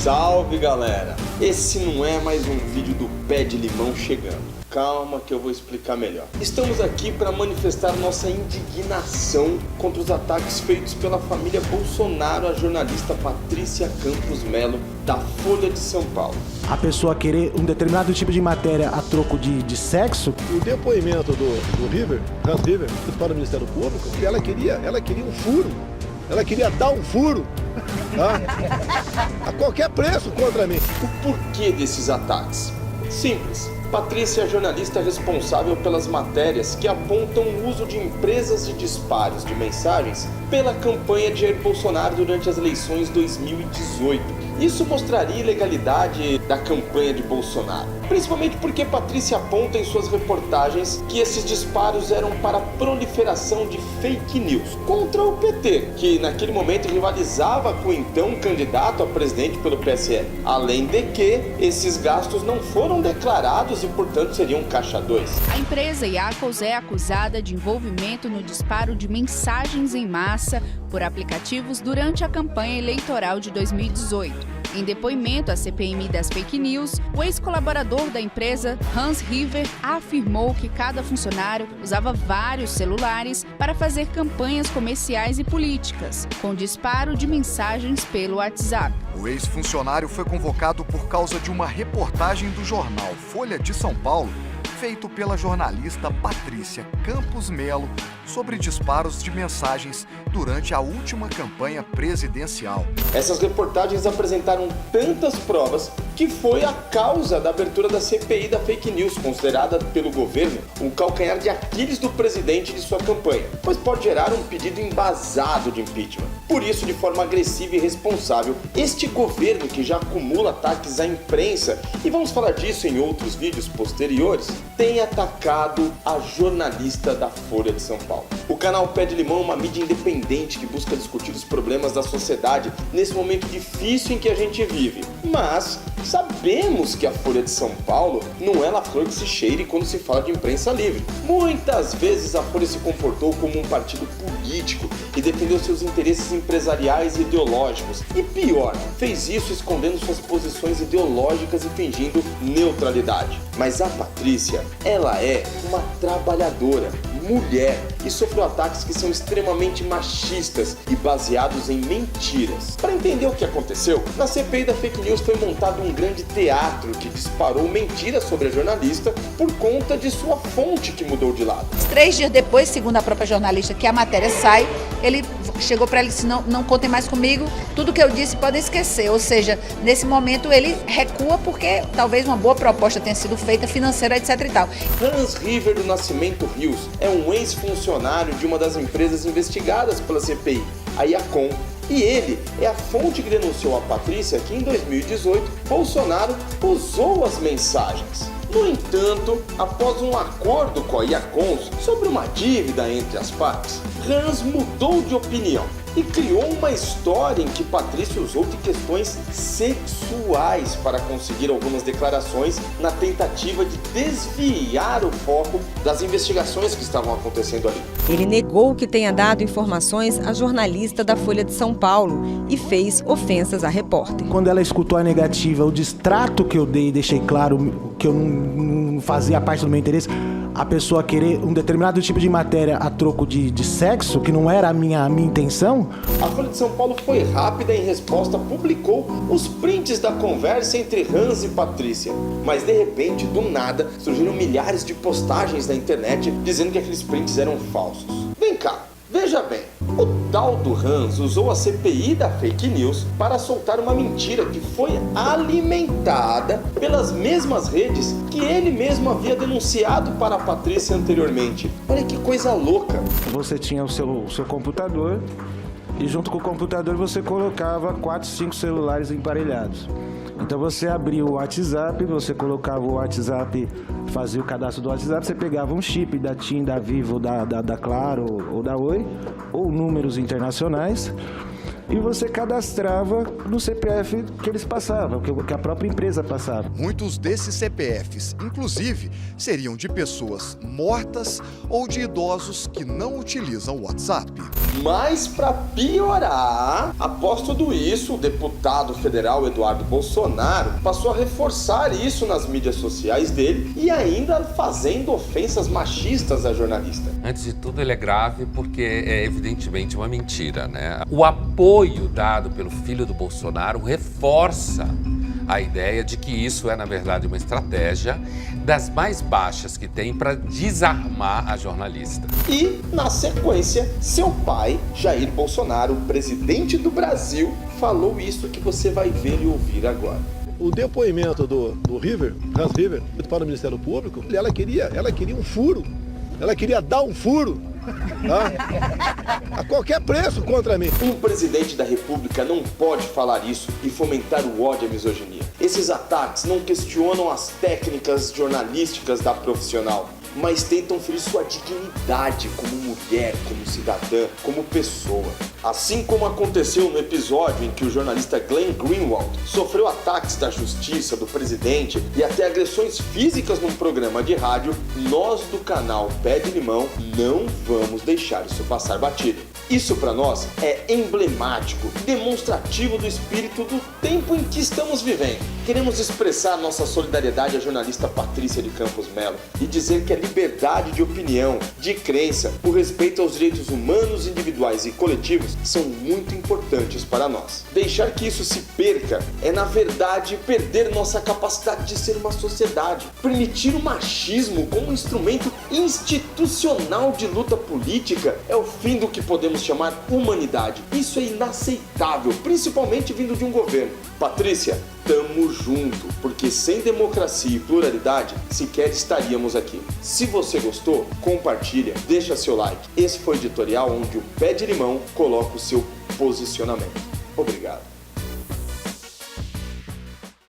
Salve galera! Esse não é mais um vídeo do Pé de Limão chegando. Calma que eu vou explicar melhor. Estamos aqui para manifestar nossa indignação contra os ataques feitos pela família Bolsonaro à jornalista Patrícia Campos Melo, da Folha de São Paulo. A pessoa querer um determinado tipo de matéria a troco de sexo. O depoimento do Hans River, para o Ministério Público, que ela queria um furo. Ela queria dar um furo, tá? A qualquer preço contra mim. O porquê desses ataques? Simples. Patrícia é a jornalista responsável pelas matérias que apontam o uso de empresas de disparos de mensagens pela campanha de Jair Bolsonaro durante as eleições 2018. Isso mostraria a ilegalidade da campanha de Bolsonaro, principalmente porque Patrícia aponta em suas reportagens que esses disparos eram para a proliferação de fake news contra o PT, que naquele momento rivalizava com o então candidato a presidente pelo PSL. Além de que esses gastos não foram declarados e, portanto, seriam caixa 2. A empresa Iacos é acusada de envolvimento no disparo de mensagens em massa por aplicativos durante a campanha eleitoral de 2018. Em depoimento à CPMI das fake news, o ex-colaborador da empresa, Hans River, afirmou que cada funcionário usava vários celulares para fazer campanhas comerciais e políticas, com disparo de mensagens pelo WhatsApp. O ex-funcionário foi convocado por causa de uma reportagem do jornal Folha de São Paulo, feito pela jornalista Patrícia Campos Melo, sobre disparos de mensagens durante a última campanha presidencial. Essas reportagens apresentaram tantas provas que foi a causa da abertura da CPI da fake news, considerada pelo governo o calcanhar de Aquiles do presidente de sua campanha, pois pode gerar um pedido embasado de impeachment. Por isso, de forma agressiva e irresponsável, este governo, que já acumula ataques à imprensa, e vamos falar disso em outros vídeos posteriores, tem atacado a jornalista da Folha de São Paulo. O canal Pé de Limão é uma mídia independente que busca discutir os problemas da sociedade nesse momento difícil em que a gente vive. Mas sabemos que a Folha de São Paulo não é lá flor que se cheire quando se fala de imprensa livre. Muitas vezes a Folha se comportou como um partido político e defendeu seus interesses empresariais e ideológicos. E pior, fez isso escondendo suas posições ideológicas e fingindo neutralidade. Mas a Patrícia, ela é uma trabalhadora, mulher, e sofreu ataques que são extremamente machistas e baseados em mentiras. Para entender o que aconteceu, na CPI da fake news foi montado um grande teatro que disparou mentiras sobre a jornalista por conta de sua fonte que mudou de lado. 3 dias depois, segundo a própria jornalista, que a matéria sai, ele chegou para ela e disse, não contem mais comigo, tudo que eu disse podem esquecer. Ou seja, nesse momento ele recua porque talvez uma boa proposta tenha sido feita, financeira, etc e tal. Hans River do Nascimento Rios é um ex-funcionário de uma das empresas investigadas pela CPI, a Iacom. E ele é a fonte que denunciou a Patrícia que em 2018 Bolsonaro usou as mensagens. No entanto, após um acordo com a Iacom sobre uma dívida entre as partes, Hans mudou de opinião e criou uma história em que Patrícia usou de questões sexuais para conseguir algumas declarações na tentativa de desviar o foco das investigações que estavam acontecendo ali. Ele negou que tenha dado informações à jornalista da Folha de São Paulo e fez ofensas à repórter. Quando ela escutou a negativa, o distrato que eu dei e deixei claro que eu não fazia parte do meu interesse, a pessoa querer um determinado tipo de matéria a troco de sexo, que não era a minha intenção. A Folha de São Paulo foi rápida em resposta, publicou os prints da conversa entre Hans e Patrícia. Mas de repente, do nada, surgiram milhares de postagens na internet dizendo que aqueles prints eram falsos. Vem cá, veja bem. O tal do Hans usou a CPI da fake news para soltar uma mentira que foi alimentada pelas mesmas redes que ele mesmo havia denunciado para a Patrícia anteriormente. Olha que coisa louca. Você tinha o seu computador e junto com o computador você colocava 4, 5 celulares emparelhados. Então você abria o WhatsApp, você colocava o WhatsApp, fazia o cadastro do WhatsApp, você pegava um chip da TIM, da Vivo, da Claro ou da Oi, ou números internacionais, e você cadastrava no CPF que eles passavam, que a própria empresa passava. Muitos desses CPFs, inclusive, seriam de pessoas mortas ou de idosos que não utilizam o WhatsApp. Mas para piorar, após tudo isso, o deputado federal Eduardo Bolsonaro passou a reforçar isso nas mídias sociais dele e ainda fazendo ofensas machistas à jornalista. Antes de tudo, ele é grave porque é evidentemente uma mentira, né? O apoio dado pelo filho do Bolsonaro reforça a ideia de que isso é, na verdade, uma estratégia das mais baixas que tem para desarmar a jornalista. E, na sequência, seu pai, Jair Bolsonaro, presidente do Brasil, falou isso que você vai ver e ouvir agora. O depoimento do Hans River, para o Ministério Público, ela queria um furo. Ela queria dar um furo. A qualquer preço contra mim. Um presidente da República não pode falar isso e fomentar o ódio e a misoginia. Esses ataques não questionam as técnicas jornalísticas da profissional, mas tentam ferir sua dignidade como mulher, como cidadã, como pessoa. Assim como aconteceu no episódio em que o jornalista Glenn Greenwald sofreu ataques da justiça, do presidente e até agressões físicas num programa de rádio, nós do canal Pé de Limão não vamos deixar isso passar batido. Isso para nós é emblemático, demonstrativo do espírito do tempo em que estamos vivendo. Queremos expressar nossa solidariedade à jornalista Patrícia de Campos Melo e dizer que a liberdade de opinião, de crença, o respeito aos direitos humanos, individuais e coletivos são muito importantes para nós. Deixar que isso se perca é, na verdade, perder nossa capacidade de ser uma sociedade. Permitir o machismo como um instrumento institucional de luta política é o fim do que podemos chamar humanidade. Isso é inaceitável, principalmente vindo de um governo. Patrícia, tamo junto, porque sem democracia e pluralidade, sequer estaríamos aqui. Se você gostou, compartilha, deixa seu like. Esse foi o editorial onde o Pé de Limão coloca o seu posicionamento. Obrigado.